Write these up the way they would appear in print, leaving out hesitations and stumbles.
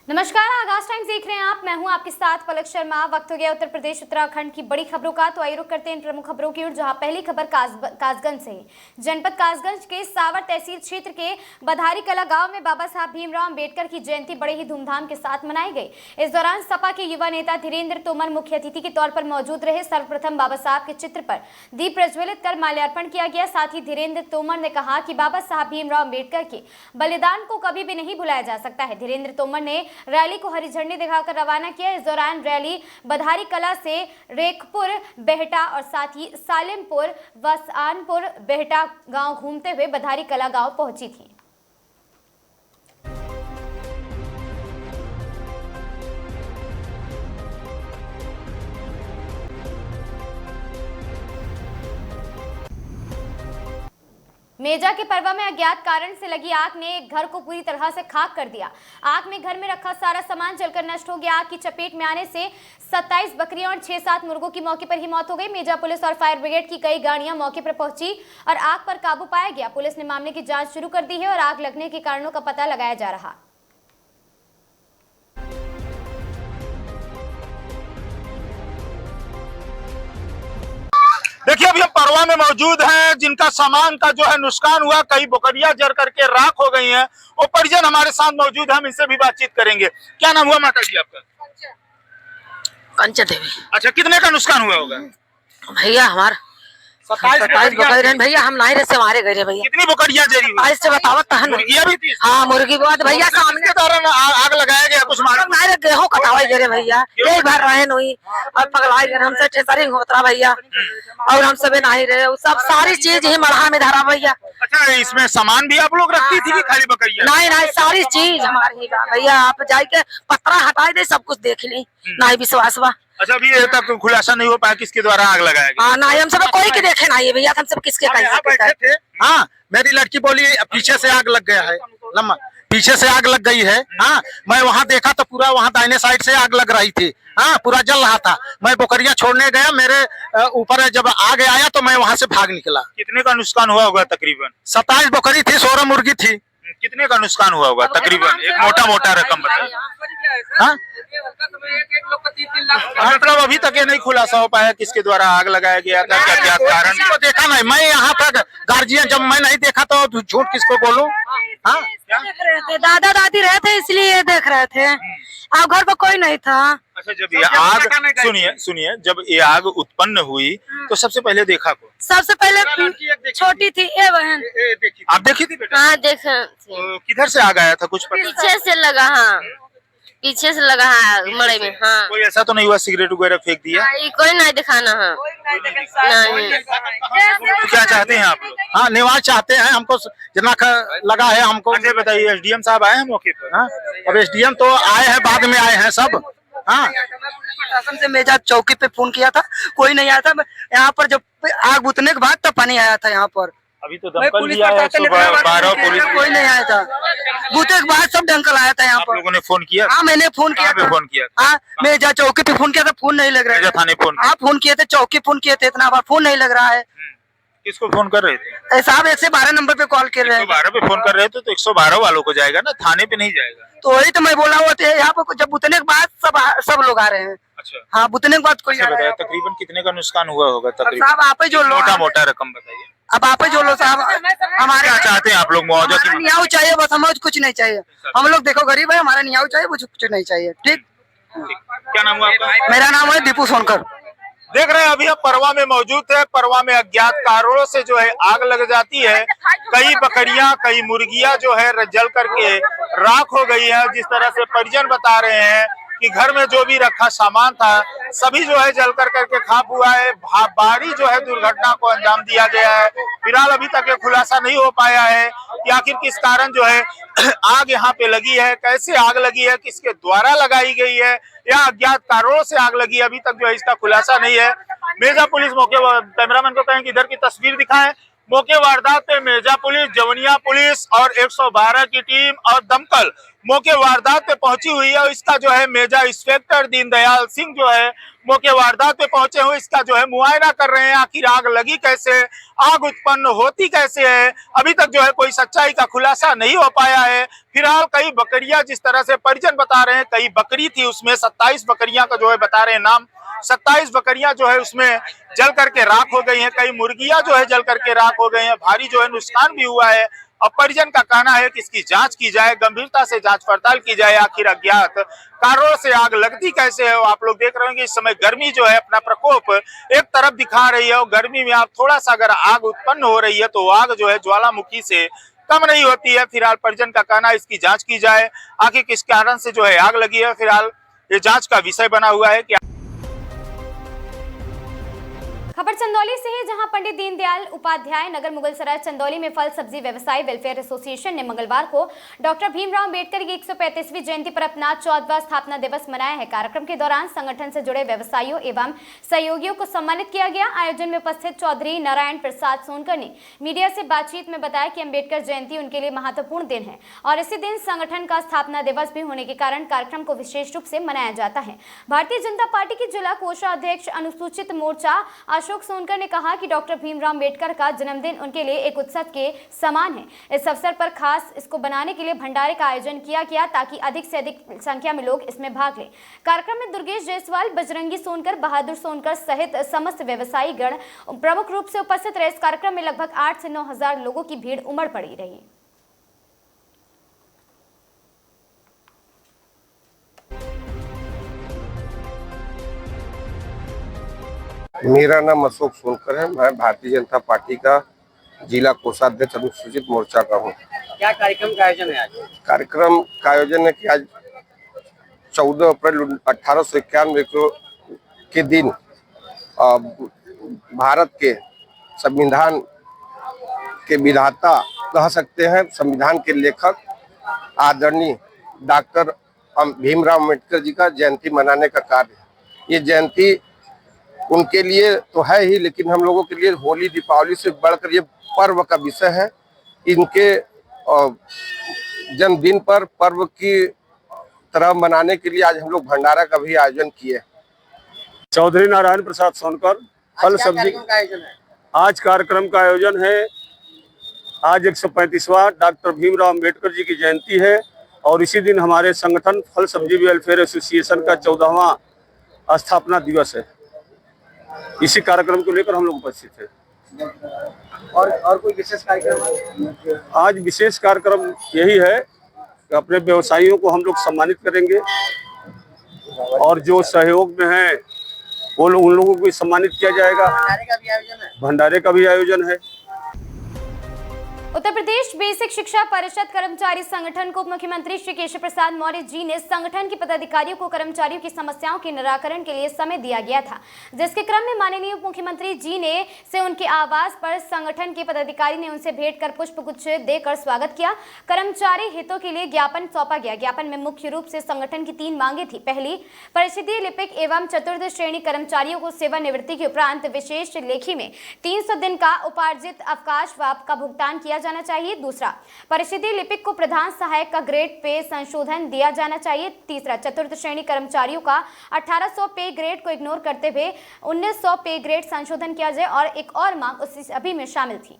नमस्कार, आगाज टाइम्स देख रहे हैं आप। मैं हूं आपके साथ पलक शर्मा। वक्त हो गया उत्तर प्रदेश उत्तराखंड की बड़ी खबरों का, तो आइए रुक करते हैं इन प्रमुख खबरों की ओर। जहां पहली खबर कासगंज से है। जनपद कासगंज के सावर तहसील क्षेत्र के बधारी कला गांव में बाबा साहब भीमराव अंबेडकर की जयंती बड़े ही धूमधाम के साथ मनाई गई। इस दौरान सपा के युवा नेता धीरेन्द्र तोमर मुख्य अतिथि के तौर पर मौजूद रहे। सर्वप्रथम बाबा साहब के चित्र पर दीप प्रज्वलित कर माल्यार्पण किया गया। साथ ही धीरेन्द्र तोमर ने कहा कि बाबा साहब भीमराव अंबेडकर के बलिदान को कभी भी नहीं भुलाया जा सकता है। धीरेन्द्र तोमर ने रैली को हरी झंडी दिखाकर रवाना किया। इस दौरान रैली बधारी कला से रेखपुर बेहटा और साथ ही सालिमपुर वसानपुर बेहटा गांव घूमते हुए बधारी कला गांव पहुंची थी। मेजा के परवा में अज्ञात कारण से लगी आग ने एक घर को पूरी तरह से खाक कर दिया। आग में घर में रखा सारा सामान जलकर नष्ट हो गया। आग की चपेट में आने से 27 बकरियां और 6-7 मुर्गों की मौके पर ही मौत हो गई। मेजा पुलिस और फायर ब्रिगेड की कई गाड़ियां मौके पर पहुंची और आग पर काबू पाया गया। पुलिस ने मामले की जांच शुरू कर दी है और आग लगने के कारणों का पता लगाया जा रहा है। देखिए अभी हम परवा में मौजूद हैं, जिनका सामान का जो है नुकसान हुआ, कई बकरियां जल करके राख हो गई हैं। वो परिजन हमारे साथ मौजूद है, हम इनसे भी बातचीत करेंगे। क्या नाम हुआ माता जी आपका? कंचा देवी। अच्छा, कितने का नुकसान हुआ होगा? भैया हमारा 27 बकरी भैया, हम नहीं रहे से मारे गए भैया। कितनी बकरियां जली हुई? आज से बतावत है। मुर्गियां भी थी? हाँ, मुर्गी बात भैया सामने दौरान आग लगाया गया, कुछ मारा? मारे गेहूँ कटावाई गए भैया, यही भर रहे हुई और पगलाई गए हमसे ठेसरिंग होता भैया। और हम सब नहीं रहे, सब सारी चीज ही मढ़ा में धरा भैया। अच्छा, इसमें सामान भी आप लोग रखती थी कि खाली बकरियां? नहीं, सारी चीज हमारी भैया। आप जाके पत्रा हटा दे, सब कुछ देख ली, नहीं विश्वास बा। अच्छा, अभी तक खुलासा नहीं हो पाया किसके द्वारा आग लगाया गया? हाँ, नहीं हम सब कोई के देखे नहीं भैया, हम सब किसके थे। हाँ, मेरी लड़की बोली पीछे से आग लग गया है, लम्मा पीछे से आग लग गई है। हाँ, मैं वहाँ देखा तो पूरा वहाँ दाहिने साइड से आग लग रही थी। हाँ, पूरा जल रहा था। मैं बकरियां छोड़ने गया, मेरे ऊपर जब आग आया तो मैं वहाँ से भाग निकला। कितने का नुकसान हुआ होगा तकरीबन? 27 बकरी थी, 16 मुर्गी थी। कितने का नुकसान हुआ होगा तकरीबन? एक मोटा रकम बताए। हाँ? मतलब अभी तक ये नहीं खुलासा हो पाया किसके द्वारा आग लगाया गया था, क्या कारण? को देखा नहीं मैं, यहाँ तक गार्जियन जब मैं नहीं देखा तो झूठ किसको बोलूं? हाँ, दादा दादी रहे थे इसलिए देख रहे थे, अब घर पर कोई नहीं था। अच्छा, जब ये आग सुनिए जब ये आग उत्पन्न हुई तो सबसे पहले देखा को? सबसे पहले छोटी थी ये बहन। आप देखी थी बेटा? हाँ, देखा तो किधर से आग आया था, कुछ पता? पीछे से लगा। हाँ, पीछे से लगा है मड़ई में। हाँ, कोई ऐसा तो नहीं हुआ सिगरेट वगैरह फेंक दिया? कोई नहीं दिखाना है। नहीं, तो क्या चाहते हैं आप लोग? हाँ, निवास चाहते हैं, हमको जितना लगा है हमको। अच्छा बताइए, एसडीएम साहब आए हैं मौके पर? हाँ, अब एसडीएम तो आए हैं, बाद में आए हैं सब। हाँ, प्रशासन से मेजा चौकी पे फोन किया था, कोई नहीं आया था। यहाँ पर जब आग बुतने के बाद तब पानी आया था यहाँ पर। अभी तो दमकल भी आया, 112 पुलिस कोई नहीं आया था। बुते के बाद सब दमकल आया था यहाँ आप पर। लोगों ने फोन किया? हाँ, मैंने फोन किया था। फोन किया? हाँ, मेजा चौकी पे फोन किया था, फोन नहीं लग रहा है। थाने फोन? हाँ, फोन किए थे, चौकी फोन किए थे, इतना बार फोन नहीं लग रहा है। किसको फोन कर रहे थे? साहब 112 नंबर पे कॉल कर रहे हैं। 112 पे फोन कर रहे थे तो 112 वालों को जाएगा ना, थाने पे नहीं जाएगा। तो वही तो मैं बोला हुआ था, यहाँ पर जब बुतने के बाद सब लोग आ रहे हैं। अच्छा, हाँ, बुतने के बाद कोई आ रहा है। तकरीबन कितने का नुकसान हुआ होगा तकरीबन? साहब आप ही जो लो, मोटा रकम बताइए। अब आप ही जो लो साहब। हमारे क्या चाहते हैं आप लोग? मुआवजा की न्याय चाहिए बस, हमें कुछ नहीं चाहिए। हम लोग देखो गरीब है, हमारा न्याय चाहिए, कुछ नहीं चाहिए। ठीक, क्या नाम हुआ आपका? मेरा नाम है दीपू सोनकर। देख रहे हैं अभी हम परवा में मौजूद है। परवा में अज्ञात कारणों से जो है आग लग जाती है। कई बकरियां, कई मुर्गियां जो है जल करके राख हो गई है। जिस तरह से परिजन बता रहे हैं कि घर में जो भी रखा सामान था सभी जो है जल करके खाक हुआ है। भारी जो है दुर्घटना को अंजाम दिया गया है। फिलहाल अभी तक ये खुलासा नहीं हो पाया है कि आखिर किस कारण जो है आग यहाँ पे लगी है, कैसे आग लगी है, किसके द्वारा लगाई गई है या अज्ञात कारणों से आग लगी है, अभी तक जो है इसका खुलासा नहीं है। मेजा पुलिस मौके, कैमरामैन को कहें कि इधर की तस्वीर दिखाएं। मौके वारदात पे मेजा पुलिस, जवनिया पुलिस और 112 की टीम और दमकल मौके वारदात पे पहुंची हुई है। इसका जो है मेजा इंस्पेक्टर दीनदयाल सिंह जो है मौके वारदात पे पहुंचे हुए, इसका जो है मुआयना कर रहे हैं। आखिर आग लगी कैसे, आग उत्पन्न होती कैसे है, अभी तक जो है कोई सच्चाई का खुलासा नहीं हो पाया है। फिलहाल कई बकरियां, जिस तरह से परिजन बता रहे हैं, कई बकरी थी, उसमें 27 बकरियां का जो है बता रहे हैं नाम, 27 बकरियां जो है उसमें जल करके राख हो गई हैं। कई मुर्गियां जो है जल करके राख हो गई हैं। भारी जो है नुकसान भी हुआ है। अब परिजन का कहना है कि इसकी जांच की जाए, गंभीरता से जांच पड़ताल की जाए। आखिर अज्ञात कारणों से आग लगती कैसे है। आप लोग देख रहे होंगे इस समय गर्मी जो है अपना प्रकोप एक तरफ दिखा रही है और गर्मी में आप थोड़ा सा अगर आग उत्पन्न हो रही है तो आग जो है ज्वालामुखी से कम नहीं होती है। फिलहाल परिजन का कहना है इसकी जांच की जाए, आखिर किस कारण से जो है आग लगी है। फिलहाल ये जांच का विषय बना हुआ है कि खबर चंदौली से है, जहां पंडित दीनदयाल उपाध्याय नगर मुगलसराय चंदौली में फल सब्जी व्यवसायी वेलफेयर एसोसिएशन ने मंगलवार को डॉक्टर भीमराव अंबेडकर की 135वीं जयंती पर अपना 14वां स्थापना दिवस मनाया है। कार्यक्रम के दौरान संगठन से जुड़े व्यवसायियों एवं सहयोगियों को सम्मानित किया गया। आयोजन में उपस्थित चौधरी नारायण प्रसाद सोनकर ने मीडिया से बातचीत में बताया कि अंबेडकर जयंती उनके लिए महत्वपूर्ण दिन है और इसी दिन संगठन का स्थापना दिवस भी होने के कारण कार्यक्रम को विशेष रूप से मनाया जाता है। भारतीय जनता पार्टी के जिला कोषाध्यक्ष अनुसूचित मोर्चा अशोक सोनकर ने कहा कि डॉक्टर भीमराव अंबेडकर का जन्मदिन उनके लिए एक उत्सव के समान है। इस अवसर पर खास इसको बनाने के लिए भंडारे का आयोजन किया गया ताकि अधिक से अधिक संख्या में लोग इसमें भाग लें। कार्यक्रम में दुर्गेश जायसवाल, बजरंगी सोनकर, बहादुर सोनकर सहित समस्त व्यवसायी गण प्रमुख रूप से उपस्थित रहे। इस कार्यक्रम में लगभग 8 से 9 हजार लोगों की भीड़ उमड़ पड़ी रही। मेरा नाम अशोक सोनकर है। मैं भारतीय जनता पार्टी का जिला कोषाध्यक्ष अनुसूचित मोर्चा का हूँ। क्या कार्यक्रम का आयोजन है आज? कार्यक्रम का आयोजन है कि आज 14 अप्रैल 1891 के दिन भारत के संविधान के विधाता कह सकते हैं, संविधान के लेखक आदरणीय डॉक्टर भीमराव अम्बेडकर जी का जयंती मनाने का कार्य है। ये जयंती उनके लिए तो है ही, लेकिन हम लोगों के लिए होली दीपावली से बढ़कर ये पर्व का विषय है। इनके जन्मदिन पर पर्व की तरह मनाने के लिए आज हम लोग भंडारा का भी आयोजन किए। चौधरी नारायण प्रसाद सोनकर, फल सब्जी। आज कार्यक्रम का आयोजन है, आज 135वां डॉक्टर भीमराव अंबेडकर जी की जयंती है और इसी दिन हमारे संगठन फल सब्जी वेलफेयर एसोसिएशन का 14वां स्थापना दिवस है। इसी कार्यक्रम को लेकर हम लोग उपस्थित हैं। और कोई विशेष कार्यक्रम? आज विशेष कार्यक्रम यही है कि अपने व्यवसायियों को हम लोग सम्मानित करेंगे और जो सहयोग में है वो लोग, उन लोगों को भी सम्मानित किया जाएगा। भंडारे का भी आयोजन है? भंडारे का भी आयोजन है। उत्तर प्रदेश बेसिक शिक्षा परिषद कर्मचारी संगठन को मुख्यमंत्री श्री केशव प्रसाद मौर्य जी ने संगठन के पदाधिकारियों को कर्मचारियों की समस्याओं के निराकरण के लिए समय दिया गया था, जिसके क्रम में माननीय उप मुख्यमंत्री जी ने से उनके आवास पर संगठन के पदाधिकारी ने उनसे भेंट कर पुष्पगुच्छ देकर स्वागत किया। कर्मचारी हितों के लिए ज्ञापन सौंपा गया। ज्ञापन में मुख्य रूप से संगठन की 3 मांगे थी। पहली, परिषदीय लिपिक एवं चतुर्थ श्रेणी कर्मचारियों को सेवानिवृत्ति के उपरांत विशेष लेखी में 300 दिन का उपार्जित अवकाश का भुगतान किया जाना चाहिए। दूसरा, परिषदीय लिपिक को प्रधान सहायक का ग्रेड पे संशोधन दिया जाना चाहिए। तीसरा, चतुर्थ श्रेणी कर्मचारियों का 1800 पे ग्रेड को इग्नोर करते हुए 1900 पे ग्रेड संशोधन किया जाए और एक और मांग उसी सभी में शामिल थी।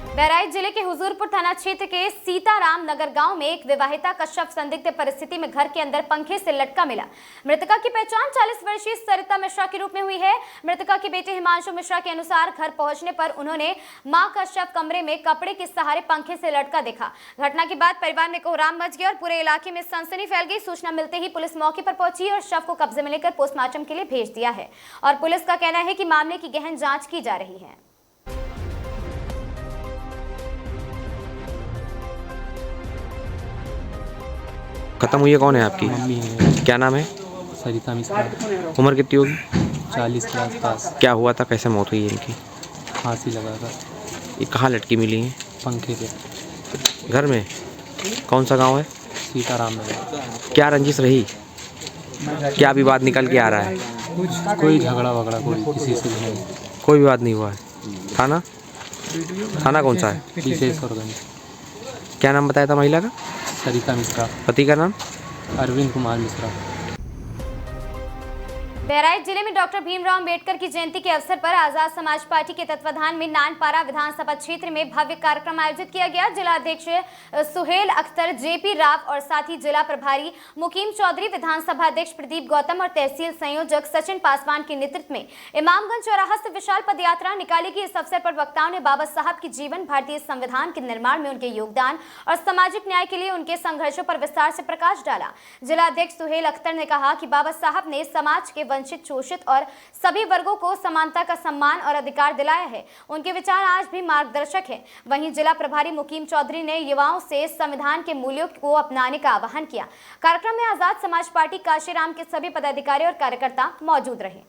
बहराइच जिले के हुजूरपुर थाना क्षेत्र के सीताराम नगर गांव में एक विवाहिता का शव संदिग्ध परिस्थिति में घर के अंदर पंखे से लटका मिला। मृतका की पहचान 40 वर्षीय सरिता मिश्रा के रूप में हुई है। मृतका के बेटे हिमांशु मिश्रा के अनुसार घर पहुंचने पर उन्होंने मां का शव कमरे में कपड़े के सहारे पंखे से लटका देखा। घटना के बाद परिवार में कोहराम मच गया और पूरे इलाके में सनसनी फैल गई। सूचना मिलते ही पुलिस मौके पर पहुंची और शव को कब्जे में लेकर पोस्टमार्टम के लिए भेज दिया है और पुलिस का कहना है कि मामले की गहन जांच की जा रही है। खत्म हुई है, कौन है आपकी? मम्मी है। क्या नाम है? सरिता मिश्रा। उम्र कितनी होगी? 40 के आसपास। क्या हुआ था, कैसे मौत हुई है इनकी? फांसी लगा था। ये कहाँ लटकी मिली है? पंखे पे। घर में? कौन सा गांव है? सीताराम नगर। क्या रंजिश रही? क्या विवाद निकल के आ रहा है? कुछ कोई झगड़ा वगड़ा कोई किसी से भी नहीं। कोई विवाद नहीं हुआ है। थाना थाना कौन सा है? विशेषगंज। क्या नाम बताया था महिला का? सरिता मिश्रा। पति का नाम? अरविंद कुमार मिश्रा। बहराइच जिले में डॉक्टर भीमराव अंबेडकर की जयंती के अवसर पर आजाद समाज पार्टी के तत्वाधान में नानपारा विधानसभा क्षेत्र में भव्य कार्यक्रम आयोजित किया गया। जिला अध्यक्ष सुहेल अख्तर, जेपी राव और साथ ही जिला प्रभारी मुकीम चौधरी, विधानसभा अध्यक्ष प्रदीप गौतम और तहसील संयोजक सचिन पासवान के नेतृत्व में इमामगंज चौराहा से विशाल पदयात्रा निकाली गई। इस अवसर पर वक्ताओं ने बाबा साहब की जीवन, भारतीय संविधान के निर्माण में उनके योगदान और सामाजिक न्याय के लिए उनके संघर्षों पर विस्तार से प्रकाश डाला। जिला अध्यक्ष सुहेल अख्तर ने कहा कि बाबा साहब ने समाज के वंचित, शोषित और सभी वर्गों को समानता का सम्मान और अधिकार दिलाया है। उनके विचार आज भी मार्गदर्शक हैं। वहीं जिला प्रभारी मुकीम चौधरी ने युवाओं से संविधान के मूल्यों को अपनाने का आह्वान किया। कार्यक्रम में आजाद समाज पार्टी काशीराम के सभी पदाधिकारी और कार्यकर्ता मौजूद रहे।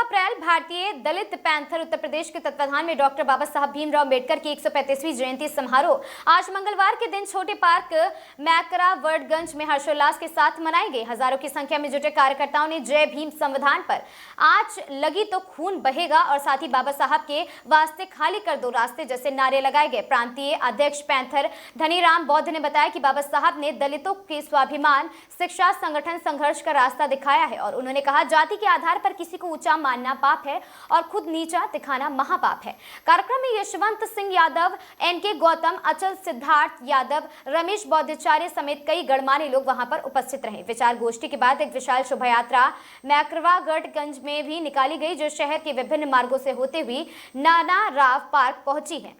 अप्रैल भारतीय दलित पैंथर उत्तर प्रदेश के तत्वाधान में डॉक्टर बाबा साहब भीमराव अंबेडकर की 135वीं जयंती समारोह आज मंगलवार के दिन छोटे पार्क मैकरावर्डगंज में हर्षोल्लास के साथ मनाई गई। हजारों की संख्या में जुटे कार्यकर्ताओं ने जय भीम, संविधान पर आज लगी तो खून बहेगा और साथ ही बाबा साहब के वास्ते खाली कर दो रास्ते जैसे नारे लगाए गए। प्रांतीय अध्यक्ष पैंथर धनीराम बौद्ध ने बताया कि बाबा साहब ने दलितों के स्वाभिमान, शिक्षा, संगठन, संघर्ष का रास्ता दिखाया है और उन्होंने कहा जाति के आधार पर किसी को ऊंचा मानना पाप है और खुद नीचा दिखाना महापाप है। कार्यक्रम में यशवंत सिंह यादव, एनके गौतम, अचल सिद्धार्थ यादव, रमेश बौद्धाचार्य समेत कई गणमान्य लोग वहां पर उपस्थित रहे। विचार गोष्ठी के बाद एक विशाल शोभा यात्रा मैकरावर्डगंज में भी निकाली गई जो शहर के विभिन्न मार्गों से होते हुए नाना राव पार्क पहुंची है।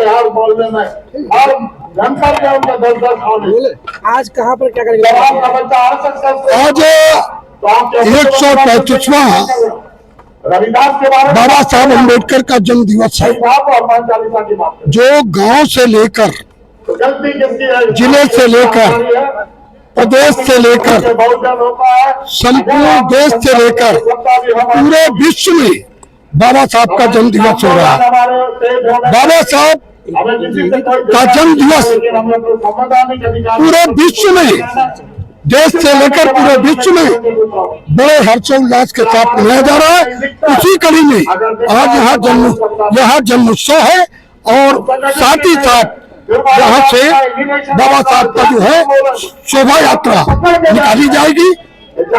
हर मोहल्ले में हर जनता के उनका दर्जा खाने। आज कहाँ पर क्या करेंगे? आज 135वां बाबा साहब अम्बेडकर का जन्म दिवस है, जो गांव से लेकर, जिले से लेकर, प्रदेश से लेकर, संपूर्ण देश से लेकर पूरे विश्व में बाबा साहब का जन्म दिवस हो रहा है। बाबा साहब का जन्म दिवस पूरे विश्व में, देश से लेकर पूरे विश्व में बड़े हर्षोल्लास के साथ मनाया जा रहा है। उसी कड़ी में आज यहाँ जन्मोत्सव है और साथ ही साथ यहाँ से बाबा साहब का जो है शोभा यात्रा निकाली जाएगी।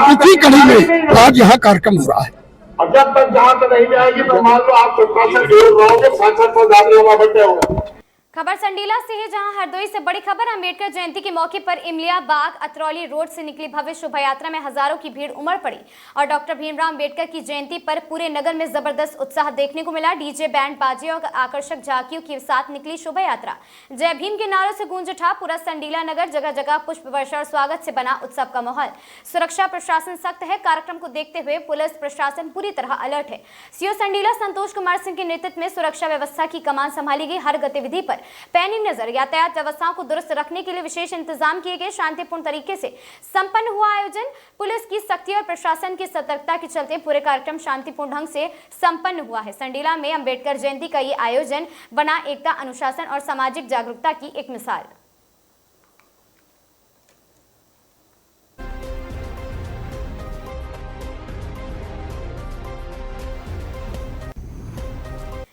उसी कड़ी में आज यहाँ कार्यक्रम हो रहा है। और जब तक जांच नहीं जाएगी तो मान लो आप प्रशासन दूर रहोगे, शासन को जाने बैठे होगा। खबर संडीला से है, जहां हरदोई से बड़ी खबर। अंबेडकर जयंती के मौके पर इमलिया बाग अतरौली रोड से निकली भव्य शोभा यात्रा में हजारों की भीड़ उमड़ पड़ी और डॉक्टर भीमराव अंबेडकर की जयंती पर पूरे नगर में जबरदस्त उत्साह देखने को मिला। डीजे, बैंड बाजे और आकर्षक झांकियों के साथ निकली शोभा यात्रा जय भीम के नारों से गूंज उठा। पूरा संडीला नगर जगह जगह पुष्प वर्षा और स्वागत से बना उत्सव का माहौल। सुरक्षा प्रशासन सख्त है। कार्यक्रम को देखते हुए पुलिस प्रशासन पूरी तरह अलर्ट है। सीओ संडीला संतोष कुमार सिंह के नेतृत्व में सुरक्षा व्यवस्था की कमान संभाली गई। हर गतिविधि पर पैनी नजर, यातायात व्यवस्थाओं को दुरुस्त रखने के लिए विशेष इंतजाम किए गए। शांतिपूर्ण तरीके से संपन्न हुआ आयोजन। पुलिस की सख्ती और प्रशासन की सतर्कता के चलते पूरे कार्यक्रम शांतिपूर्ण ढंग से संपन्न हुआ है। संडीला में अंबेडकर जयंती का ये आयोजन बना एकता, अनुशासन और सामाजिक जागरूकता की एक मिसाल।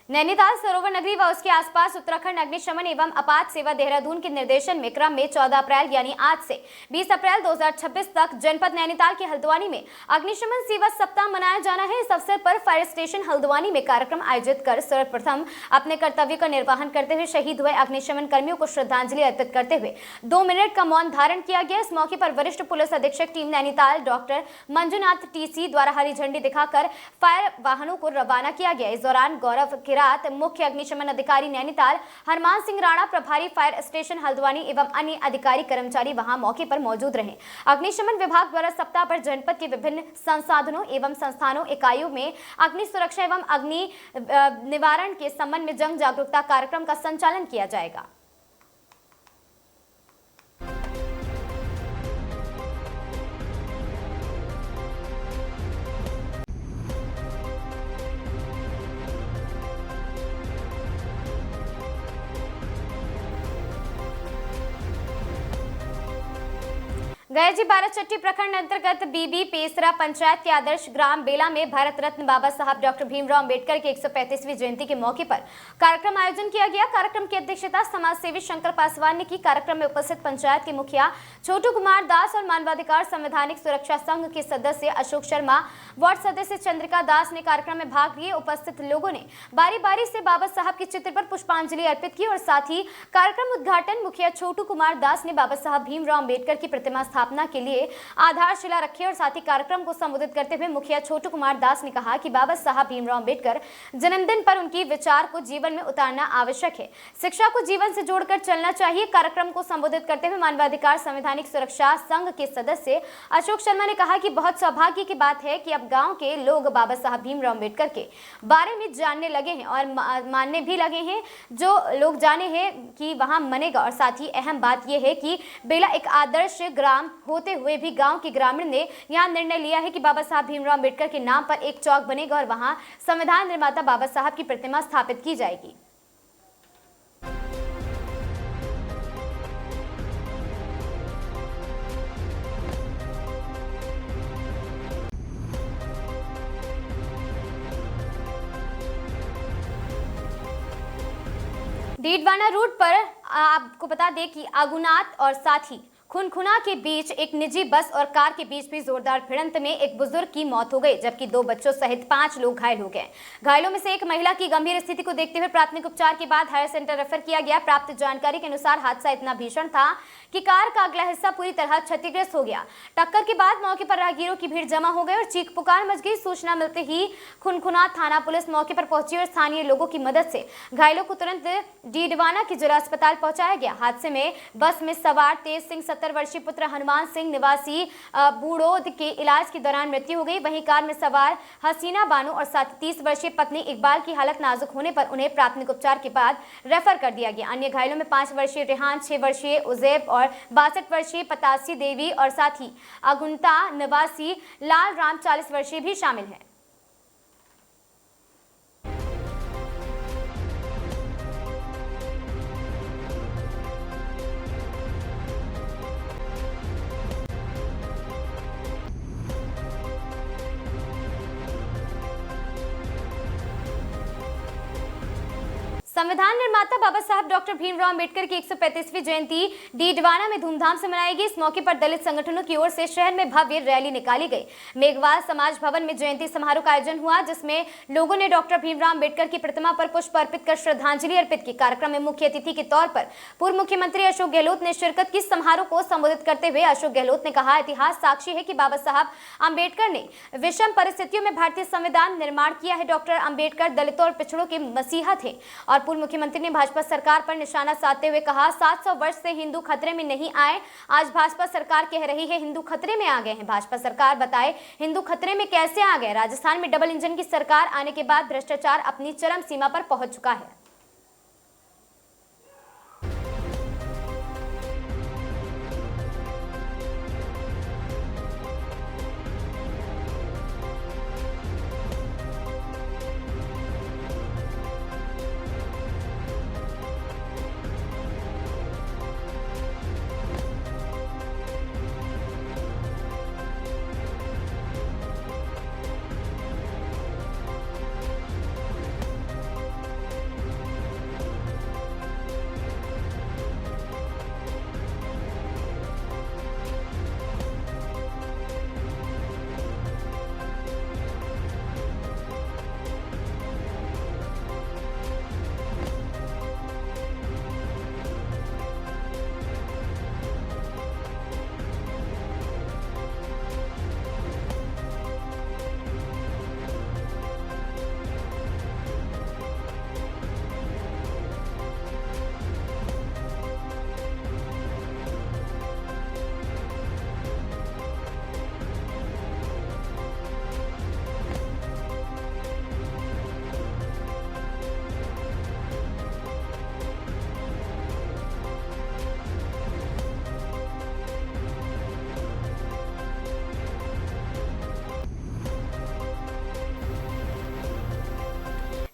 नैनीताल सरोवर नगरी व उसके आसपास उत्तराखंड अग्निशमन एवं आपात सेवा देहरादून के निर्देशन में क्रम में 14 अप्रैल यानी आज से 20 अप्रैल 2026 तक जनपद नैनीताल के हल्द्वानी में अग्निशमन सेवा सप्ताह मनाया जाना है। इस अवसर पर फायर स्टेशन हल्द्वानी में कार्यक्रम आयोजित कर सर्वप्रथम अपने कर्तव्य का निर्वहन करते हुए शहीद हुए अग्निशमन कर्मियों को श्रद्धांजलि अर्पित करते हुए 2 मिनट का मौन धारण किया गया। इस मौके पर वरिष्ठ पुलिस अधीक्षक team Nainital doctor Manjunath TC द्वारा हरी झंडी दिखाकर फायर वाहनों को रवाना किया गया। इस दौरान गौरव गुजरात, मुख्य अग्निशमन अधिकारी नैनीताल, हनुमान सिंह राणा, प्रभारी फायर स्टेशन हल्द्वानी एवं अन्य अधिकारी कर्मचारी वहां मौके पर मौजूद रहे। अग्निशमन विभाग द्वारा सप्ताह भर जनपद के विभिन्न संसाधनों एवं संस्थानों इकाइयों में अग्नि सुरक्षा एवं अग्नि निवारण के संबंध में जन जागरूकता कार्यक्रम का संचालन किया जाएगा। गयाजी बाराचट्टी प्रखंड अंतर्गत बीबी पेसरा पंचायत के आदर्श ग्राम बेला में भारत रत्न बाबा साहब डॉक्टर भीमराव अंबेडकर की 135वीं जयंती के मौके पर कार्यक्रम आयोजन किया गया। कार्यक्रम की अध्यक्षता समाज सेवी शंकर पासवान ने की। कार्यक्रम में उपस्थित पंचायत के मुखिया छोटू कुमार दास और मानवाधिकार संवैधानिक सुरक्षा संघ के सदस्य अशोक शर्मा, वार्ड सदस्य चंद्रिका दास ने कार्यक्रम में भाग लिए। उपस्थित लोगों ने बारी बारी से बाबा साहब के चित्र पर पुष्पांजलि अर्पित की और साथ ही कार्यक्रम उद्घाटन मुखिया छोटू कुमार दास ने बाबा साहब भीमराव अंबेडकर की प्रतिमा स्थापना के लिए आधारशिला रखी और साथ ही कार्यक्रम को संबोधित करते हुए मुखिया छोटू कुमार दास ने कहा कि बाबा साहब भीमराव अंबेडकर जन्मदिन पर उनकी विचार को जीवन में उतारना आवश्यक है। शिक्षा को जीवन से जोड़कर चलना चाहिए। कार्यक्रम को संबोधित करते हुए मानवाधिकार संवैधानिक सुरक्षा संघ के सदस्य अशोक शर्मा ने कहा कि बहुत सौभाग्य की बात है कि अब गांव के लोग बाबा साहब भीमराव अंबेडकर के बारे में जानने लगे हैं और मानने भी लगे हैं। जो लोग जाने हैं कि वहां मनेगा और साथ ही अहम बात यह है कि बेला एक आदर्श ग्राम होते हुए भी गांव के ग्रामीण ने यहां निर्णय लिया है कि बाबा साहब भीमराव अंबेडकर के नाम पर एक चौक बनेगा और वहां संविधान निर्माता बाबा साहब की प्रतिमा स्थापित की जाएगी। डीडवाना रूट पर आपको बता दें कि आगुनाथ और साथ ही खुनखुना के बीच एक निजी बस और कार के बीच भी जोरदार भिड़ंत में एक बुजुर्ग की मौत हो गई, जबकि 2 बच्चों सहित 5 लोग घायल हो गए। घायलों में से एक महिला की गंभीर स्थिति को देखते हुए प्राथमिक उपचार के बाद हायर सेंटर रेफर किया गया। प्राप्त जानकारी के अनुसार हादसा इतना भीषण था कि कार का अगला हिस्सा पूरी तरह क्षतिग्रस्त हो गया। टक्कर के बाद मौके पर राहगीरों की भीड़ जमा हो गई और चीख पुकार मच गई। सूचना मिलते ही खुनखुना थाना पुलिस मौके पर पहुंची और स्थानीय लोगों की मदद से घायलों को तुरंत डीडवाना के जिला अस्पताल पहुंचाया गया। हादसे में बस में सवार तेज सिंह 70 वर्षीय पुत्र हनुमान सिंह निवासी बूढ़ोद के इलाज के दौरान मृत्यु हो गई। वहीं कार में सवार हसीना बानो और साथ 30 वर्षीय पत्नी इकबाल की हालत नाजुक होने पर उन्हें प्राथमिक उपचार के बाद रेफर कर दिया गया। अन्य घायलों में 5 वर्षीय रेहान, 6 वर्षीय उजैब और 62 वर्षीय पतासी देवी और साथ ही अगुंता निवासी लाल राम 40 वर्षीय भी शामिल है। संविधान निर्माता बाबा साहब डॉक्टर भीमराव अंबेडकर की 135वीं जयंती डीडवाना में धूमधाम से मनाई गई। इस मौके पर दलित संगठनों की ओर से शहर में भव्य रैली निकाली गई। मेघवाल समाज भवन में जयंती समारोह का आयोजन हुआ, जिसमें लोगों ने डॉक्टर भीमराव अंबेडकर की प्रतिमा पर पुष्प अर्पित कर श्रद्धांजलि अर्पित की। कार्यक्रम में मुख्य अतिथि के तौर पर पूर्व मुख्यमंत्री अशोक गहलोत ने शिरकत की। समारोह को संबोधित करते हुए अशोक गहलोत ने कहा, इतिहास साक्षी है कि बाबा साहब अंबेडकर ने विषम परिस्थितियों में भारतीय संविधान निर्माण किया है। डॉक्टर अंबेडकर दलितों और पिछड़ों के मसीहा थे। और पूर्व मुख्यमंत्री ने भाजपा सरकार पर निशाना साधते हुए कहा, 700 वर्ष से हिंदू खतरे में नहीं आए, आज भाजपा सरकार कह रही है हिंदू खतरे में आ गए हैं। भाजपा सरकार बताए हिंदू खतरे में कैसे आ गए। राजस्थान में डबल इंजन की सरकार आने के बाद भ्रष्टाचार अपनी चरम सीमा पर पहुंच चुका है।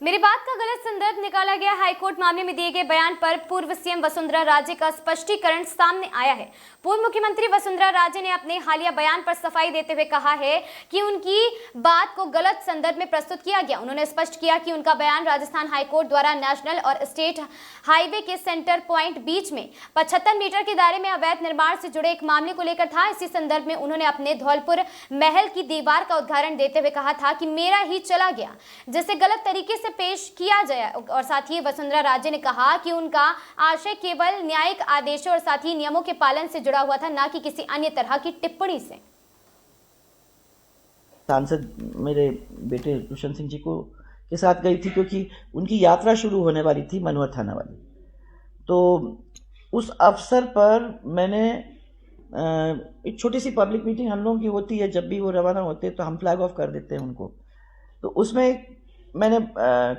मेरी बात का गलत संदर्भ निकाला गया। हाईकोर्ट मामले में दिए गए बयान पर पूर्व सीएम वसुंधरा राजे का स्पष्टीकरण सामने आया है। पूर्व मुख्यमंत्री वसुंधरा राजे ने अपने हालिया बयान पर सफाई देते हुए कहा है कि उनकी बात को गलत संदर्भ में प्रस्तुत किया गया। उन्होंने स्पष्ट किया कि उनका बयान राजस्थान हाईकोर्ट द्वारा नेशनल और स्टेट हाईवे के सेंटर पॉइंट बीच में 75 मीटर के दायरे में अवैध निर्माण से जुड़े एक मामले को लेकर था। इसी संदर्भ में उन्होंने अपने धौलपुर महल की दीवार का उदाहरण देते हुए कहा था कि मेरा ही चला गया, जिसे गलत तरीके से पेश किया जाए। और साथ ही वसुंधरा राजे ने कहा कि उनका आशय केवल न्यायिक आदेशों और साथ ही नियमों के पालन से जुड़ा हुआ था, न कि किसी अन्य तरह की टिप्पणी से। सांसद मेरे बेटे दुष्यंत सिंह जी को के साथ गई थी क्योंकि उनकी यात्रा शुरू होने वाली थी मनोहर थाना वाली। तो उस अवसर पर मैंने एक छोटी सी पब्लिक मीटिंग हम लोगों की होती है, जब भी वो रवाना होते हैं तो हम फ्लैग ऑफ कर देते हैं उनको। तो उसमें मैंने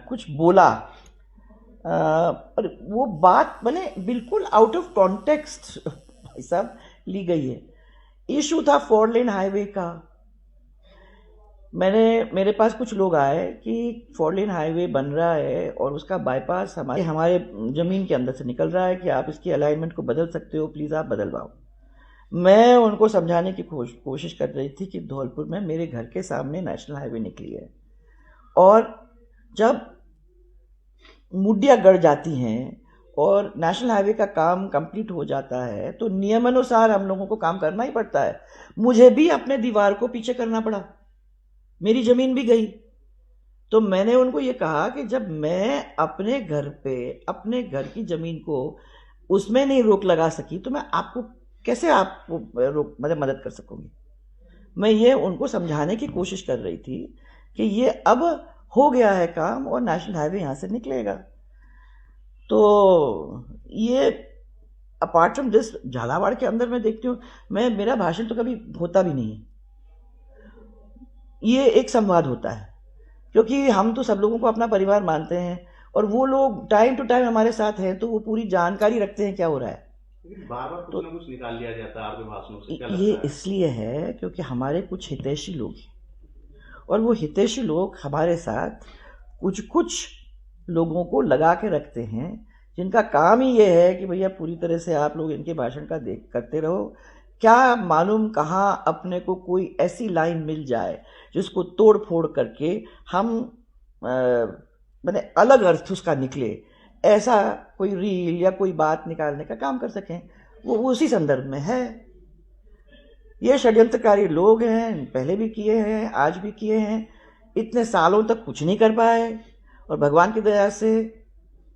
कुछ बोला और वो बात मैंने बिल्कुल आउट ऑफ कॉन्टेक्स्ट भाई साहब ली गई है। इशू था 4 लेन हाईवे का। मेरे पास कुछ लोग आए कि 4 लेन हाईवे बन रहा है और उसका बाईपास हमारे ज़मीन के अंदर से निकल रहा है कि आप इसकी अलाइनमेंट को बदल सकते हो, प्लीज़ आप बदलवाओ। मैं उनको समझाने की कोशिश कर रही थी कि धौलपुर में मेरे घर के सामने नेशनल हाईवे निकली है और जब मुड्डियाँ गड़ जाती हैं और नेशनल हाईवे का काम कंप्लीट हो जाता है तो नियमानुसार हम लोगों को काम करना ही पड़ता है। मुझे भी अपने दीवार को पीछे करना पड़ा, मेरी ज़मीन भी गई। तो मैंने उनको ये कहा कि जब मैं अपने घर पे अपने घर की ज़मीन को उसमें नहीं रोक लगा सकी तो मैं आपको कैसे आपको मदद कर सकूँगी। मैं ये उनको समझाने की कोशिश कर रही थी कि ये अब हो गया है काम और नेशनल हाईवे यहाँ से निकलेगा। तो ये अपार्ट फ्रॉम दिस झालावाड़ के अंदर मैं देखती हूँ, मेरा भाषण तो कभी होता भी नहीं है। ये एक संवाद होता है क्योंकि हम तो सब लोगों को अपना परिवार मानते हैं और वो लोग टाइम टू टाइम हमारे साथ हैं तो वो पूरी जानकारी रखते हैं क्या हो रहा है। बार बार कुछ ना कुछ निकाल लिया जाता है आपके भाषणों से, क्या ये इसलिए है क्योंकि हमारे कुछ हितैषी लोग हैं और वो हितैषी लोग हमारे साथ कुछ लोगों को लगा के रखते हैं जिनका काम ही ये है कि भैया पूरी तरह से आप लोग इनके भाषण का करते रहो। क्या मालूम कहाँ अपने को कोई ऐसी लाइन मिल जाए जिसको तोड़ फोड़ करके हम मैंने अलग अर्थ उसका निकले, ऐसा कोई रील या कोई बात निकालने का काम कर सकें। वो उसी संदर्भ में है। ये षड्यंत्रकारी लोग हैं, पहले भी किए हैं, आज भी किए हैं, इतने सालों तक कुछ नहीं कर पाए और भगवान की दया से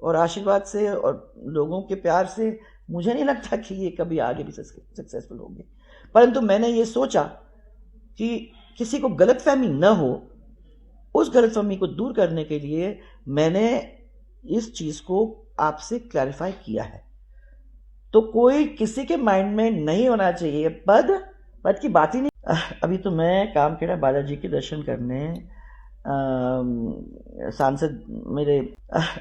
और आशीर्वाद से और लोगों के प्यार से मुझे नहीं लगता कि ये कभी आगे भी सक्सेसफुल होंगे। परंतु मैंने ये सोचा कि किसी को गलतफहमी न हो, उस गलतफहमी को दूर करने के लिए मैंने इस चीज़ को आपसे क्लैरिफाई किया है। तो कोई किसी के माइंड में नहीं होना चाहिए पद की बात ही नहीं। अभी तो मैं कामखेड़ा बालाजी के दर्शन करने सांसद मेरे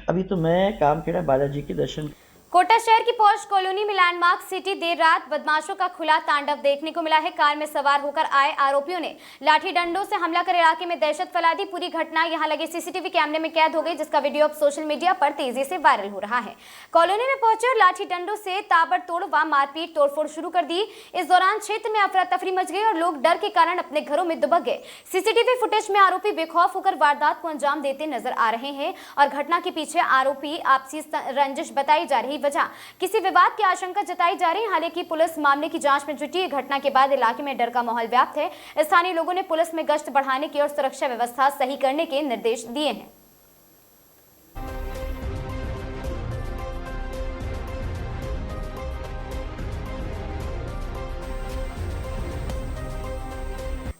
अभी तो मैं कामखेड़ा बालाजी के दर्शन कोटा शहर की पॉश कॉलोनी में लैंडमार्क सिटी देर रात बदमाशों का खुला तांडव देखने को मिला है। कार में सवार होकर आए आरोपियों ने लाठी डंडों से हमला कर इलाके में दहशत फैला दी। पूरी घटना यहां लगे सीसीटीवी कैमरे में कैद हो गई, जिसका वीडियो अब सोशल मीडिया पर तेजी से वायरल हो रहा है। कॉलोनी में पहुंचे और लाठी डंडों से ताबड़तोड़ व मारपीट तोड़फोड़ शुरू कर दी। इस दौरान क्षेत्र में अफरा तफरी मच गई और लोग डर के कारण अपने घरों में दुबक गए। सीसीटीवी फुटेज में आरोपी बेखौफ होकर वारदात को अंजाम देते नजर आ रहे हैं और घटना के पीछे आरोपी आपसी रंजिश बताई जा रही। वजह किसी विवाद की आशंका जताई जा रही है। हालांकि पुलिस मामले की जांच में जुटी है। घटना के बाद इलाके में डर का माहौल व्याप्त है। स्थानीय लोगों ने पुलिस में गश्त बढ़ाने की और सुरक्षा व्यवस्था सही करने के निर्देश दिए हैं।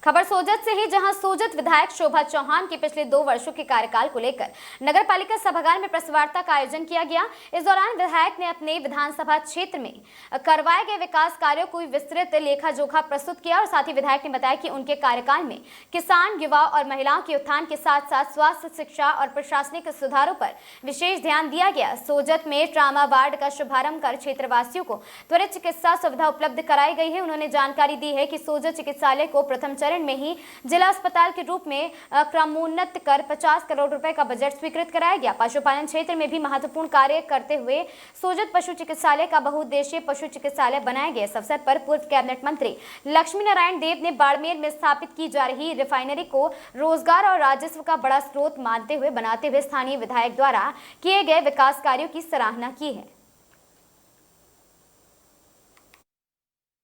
खबर सोजत से ही, जहां सोजत विधायक शोभा चौहान के पिछले 2 वर्षों के कार्यकाल को लेकर नगर पालिका सभागार में प्रेस वार्ता का आयोजन किया गया। इस दौरान विधायक ने अपने विधानसभा क्षेत्र में करवाए गए विकास कार्यों को विस्तृत लेखा जोखा प्रस्तुत किया और साथ ही विधायक ने बताया कि उनके कार्यकाल में किसान, युवा और महिलाओं के उत्थान के साथ साथ स्वास्थ्य, शिक्षा और प्रशासनिक सुधारों पर विशेष ध्यान दिया गया। सोजत में ट्रामा वार्ड का शुभारंभ कर क्षेत्रवासियों को त्वरित चिकित्सा सुविधा उपलब्ध कराई गई है। उन्होंने जानकारी दी है कि सोजत चिकित्सालय को प्रथम चरण चरण में ही जिला अस्पताल के रूप में क्रमोन्नत कर 50 करोड़ रुपए का बजट स्वीकृत कराया गया। पशुपालन क्षेत्र में भी महत्वपूर्ण कार्य करते हुए सोजत पशु चिकित्सालय का बहुउद्देशीय पशु चिकित्सालय बनाया गया। इस अवसर पर पूर्व कैबिनेट मंत्री लक्ष्मी नारायण देव ने बाड़मेर में स्थापित की जा रही रिफाइनरी को रोजगार और राजस्व का बड़ा स्रोत मानते हुए बनाते हुए स्थानीय विधायक द्वारा किए गए विकास कार्यों की सराहना की है।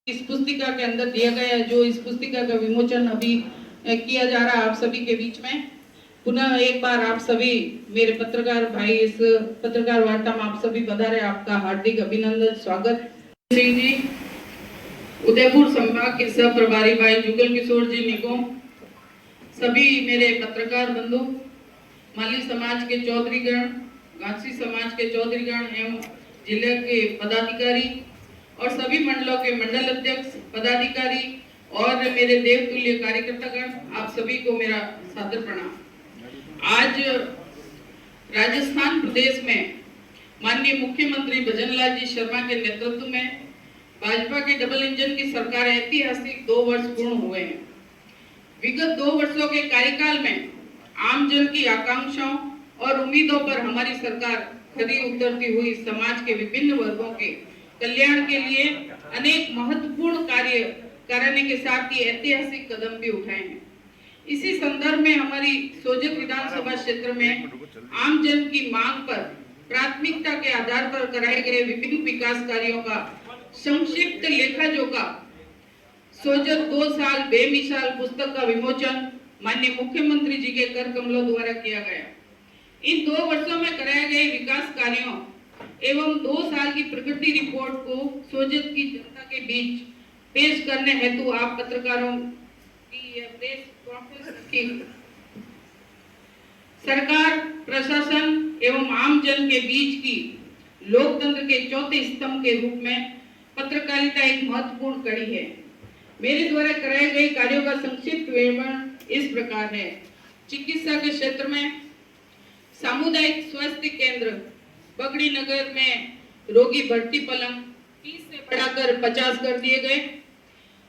इस पुस्तिका के अंदर दिया गया जो इस पुस्तिका का विमोचन अभी किया जा रहा है आप सभी के बीच में। पुनः एक बार आप सभी मेरे पत्रकार भाई इस पत्रकार वार्ता में आप सभी पधारे, आपका हार्दिक अभिनंदन स्वागत। सिंह जी, उदयपुर संभाग के सह प्रभारी भाई जुगल किशोर जी निगम, सभी मेरे पत्रकार बंधु, माली समाज के चौधरीगण, गांसी समाज के चौधरीगण एवं जिले के पदाधिकारी और सभी मंडलों के मंडल अध्यक्ष पदाधिकारी और मेरे देवतुल्य कार्यकर्तागण, आप सभी को मेरा सादर प्रणाम। आज राजस्थान प्रदेश में माननीय मुख्यमंत्री भजनलाल जी शर्मा के नेतृत्व में भाजपा के डबल इंजन की सरकार ऐतिहासिक 2 वर्ष पूर्ण हुए हैं। विगत 2 वर्षों के कार्यकाल में आमजन की आकांक्षाओं और उम्मीदों पर हमारी सरकार खरी उतरती हुई समाज के विभिन्न वर्गों के कल्याण के लिए अनेक महत्वपूर्ण कार्य करने के साथ ही ऐतिहासिक कदम भी उठाए हैं। इसी संदर्भ में हमारी सोजत विधानसभा क्षेत्र में आमजन की मांग पर प्राथमिकता के आधार पर कराए गए विभिन्न विकास कार्यों का संक्षिप्त लेखा जोखा सोजत 2 साल बेमिसाल पुस्तक का विमोचन माननीय मुख्यमंत्री जी के कर कमलों द्वारा किया गया। इन 2 वर्षों में कराए गए विकास कार्यों एवं 2 साल की प्रगति रिपोर्ट को सोजत की जनता के बीच पेश करने हेतु आप पत्रकारों की प्रेस कॉन्फ्रेंस की सरकार, प्रशासन एवं आमजन के बीच की लोकतंत्र के चौथे स्तंभ के रूप में पत्रकारिता एक महत्वपूर्ण कड़ी है। मेरे द्वारा कराए गए कार्यों का संक्षिप्त विवरण इस प्रकार है। चिकित्सा के क्षेत्र में सामुदायिक स्वास्थ्य केंद्र बगड़ी नगर में रोगी भर्ती पलंग 30 से बढ़ाकर 50 कर दिए गए।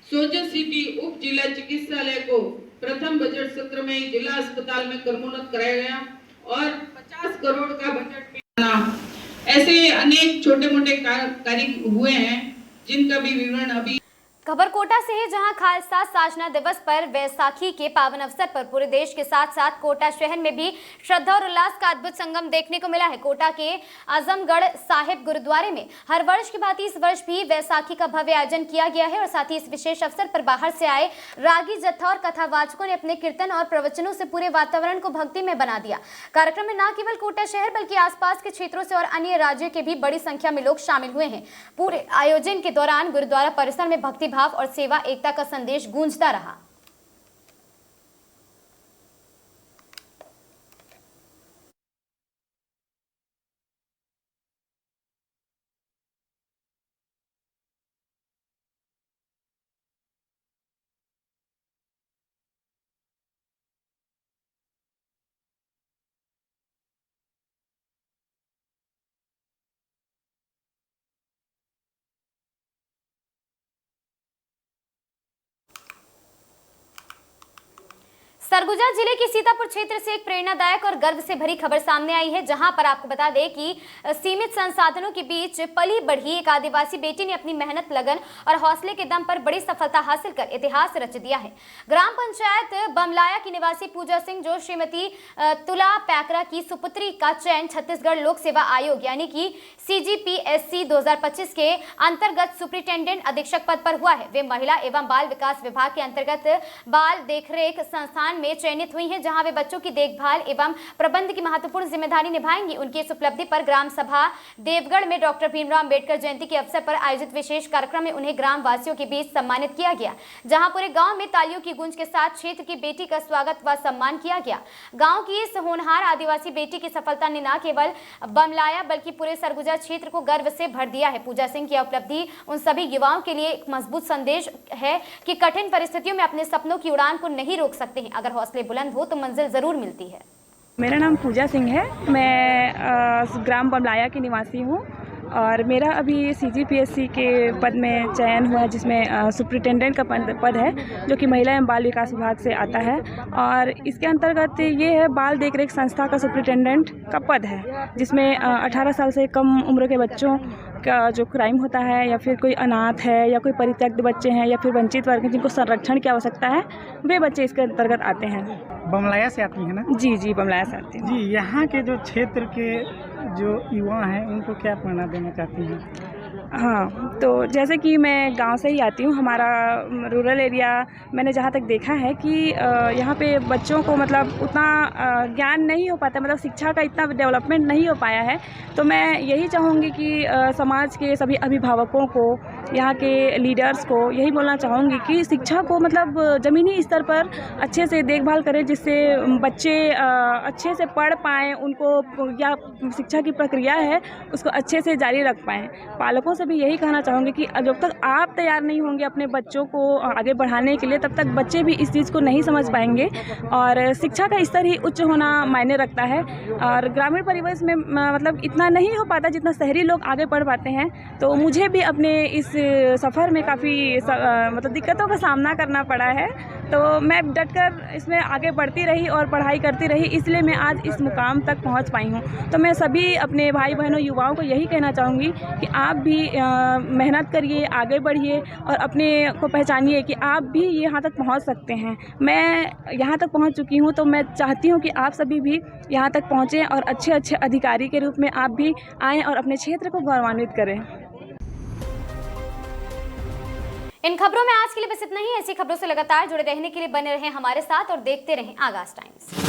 सोजत सिटी उप जिला चिकित्सालय को प्रथम बजट सत्र में जिला अस्पताल में क्रमोन्नत कराया गया और 50 करोड़ का बजट भी बना। ऐसे अनेक छोटे मोटे कार्य हुए हैं जिनका भी विवरण अभी। खबर कोटा से है, जहां खालसा साजना दिवस पर वैसाखी के पावन अवसर पर पूरे देश के साथ साथ कोटा शहर में भी श्रद्धा और उल्लास का अद्भुत संगम देखने को मिला है। कोटा के आजमगढ़ साहिब गुरुद्वारे में हर वर्ष की भांति इस वर्ष भी वैसाखी का भव्य आयोजन किया गया है और साथ ही इस विशेष अवसर पर बाहर से आए रागी जत्था और कथावाचकों ने अपने कीर्तन और प्रवचनों से पूरे वातावरण को भक्ति में बना दिया। कार्यक्रम में न केवल कोटा शहर बल्कि आसपास के क्षेत्रों से और अन्य राज्यों के भी बड़ी संख्या में लोग शामिल हुए हैं। पूरे आयोजन के दौरान गुरुद्वारा परिसर में भक्ति भाव और सेवा एकता का संदेश गूंजता रहा। सरगुजा जिले के सीतापुर क्षेत्र से एक प्रेरणादायक और गर्व से भरी खबर सामने आई है, जहां पर आपको बता दें कि सीमित संसाधनों के बीच पली बढ़ी एक आदिवासी बेटी ने अपनी मेहनत, लगन और हौसले के दम पर बड़ी सफलता हासिल कर इतिहास रच दिया है। ग्राम पंचायत बमलाया की निवासी पूजा सिंह, जो श्रीमती तुला पैकरा की सुपुत्री का चयन छत्तीसगढ़ लोक सेवा आयोग यानी कि CGPSC 2025 के अंतर्गत सुपरिटेंडेंट अधीक्षक पद पर हुआ है। वे महिला एवं बाल विकास विभाग के अंतर्गत बाल देखरेख संस्थान में चयनित हुई हैं, जहां वे बच्चों की देखभाल एवं प्रबंध की महत्वपूर्ण जिम्मेदारी निभाएंगी। उनकी इस उपलब्धि पर ग्राम सभा देवगढ़ में डॉक्टर भीमराव अंबेडकर जयंती के अवसर पर आयोजित विशेष कार्यक्रम में उन्हें ग्राम वासियों के बीच सम्मानित किया गया, जहां पूरे गांव में तालियों की गूंज के साथ क्षेत्र की बेटी का स्वागत व सम्मान किया गया। गांव की इस होनहार आदिवासी बेटी की सफलता ने न केवल बमलाया बल्कि पूरे सरगुजा क्षेत्र को गर्व से भर दिया है। पूजा सिंह की उपलब्धि उन सभी युवाओं के लिए एक मजबूत संदेश है कि कठिन परिस्थितियों में अपने सपनों की उड़ान को नहीं रोक सकते हैं। अगर हौसले बुलंद हो तो मंजिल जरूर मिलती है। मेरा नाम पूजा सिंह है। मैं ग्राम बमलाया की निवासी हूँ। और मेरा अभी CGPSC के पद में चयन हुआ है, जिसमें सुपरिटेंडेंट का पद है, जो कि महिला एवं बाल विकास विभाग से आता है। और इसके अंतर्गत ये है बाल देख रेख संस्था का सुपरिटेंडेंट का पद है, जिसमें 18 साल से कम उम्र के बच्चों का जो क्राइम होता है, या फिर कोई अनाथ है, या कोई परित्यक्त बच्चे हैं, या फिर वंचित वर्ग हैं जिनको संरक्षण की आवश्यकता है, वे बच्चे इसके अंतर्गत आते हैं। बमलाया से आती है ना? जी जी, बमलाया से आती हैं। जी, यहाँ के जो क्षेत्र के जो युवा हैं उनको क्या प्रेरणा देना चाहती हैं? हाँ, तो जैसे कि मैं गांव से ही आती हूँ, हमारा रूरल एरिया, मैंने जहाँ तक देखा है कि यहाँ पे बच्चों को मतलब उतना ज्ञान नहीं हो पाता, मतलब शिक्षा का इतना डेवलपमेंट नहीं हो पाया है। तो मैं यही चाहूँगी कि समाज के सभी अभिभावकों को, यहाँ के लीडर्स को यही बोलना चाहूँगी कि शिक्षा को मतलब ज़मीनी स्तर पर अच्छे से देखभाल करें, जिससे बच्चे अच्छे से पढ़ पाएँ, उनको या शिक्षा की प्रक्रिया है उसको अच्छे से जारी रख पाएँ। पालकों से भी यही कहना चाहूँगी कि जब तक आप तैयार नहीं होंगे अपने बच्चों को आगे बढ़ाने के लिए, तब तक बच्चे भी इस चीज़ को नहीं समझ पाएंगे। और शिक्षा का स्तर ही उच्च होना मायने रखता है, और ग्रामीण परिवेश में मतलब इतना नहीं हो पाता जितना शहरी लोग आगे बढ़ पाते हैं। तो मुझे भी अपने इस सफ़र में काफ़ी मतलब दिक्कतों का सामना करना पड़ा है, तो मैं डटकर इसमें आगे बढ़ती रही और पढ़ाई करती रही, इसलिए मैं आज इस मुकाम तक पहुंच पाई हूं। तो मैं सभी अपने भाई बहनों युवाओं को यही कहना चाहूँगी कि आप भी मेहनत करिए, आगे बढ़िए और अपने को पहचानिए कि आप भी यहाँ तक पहुँच सकते हैं। मैं यहाँ तक पहुँच चुकी हूँ, तो मैं चाहती हूँ कि आप सभी भी यहाँ तक पहुँचें और अच्छे अच्छे अधिकारी के रूप में आप भी आएँ और अपने क्षेत्र को गौरवान्वित करें। इन खबरों में आज के लिए बस इतना ही। ऐसी खबरों से लगातार जुड़े रहने के लिए बने रहें हमारे साथ और देखते रहें आगाज़ टाइम्स।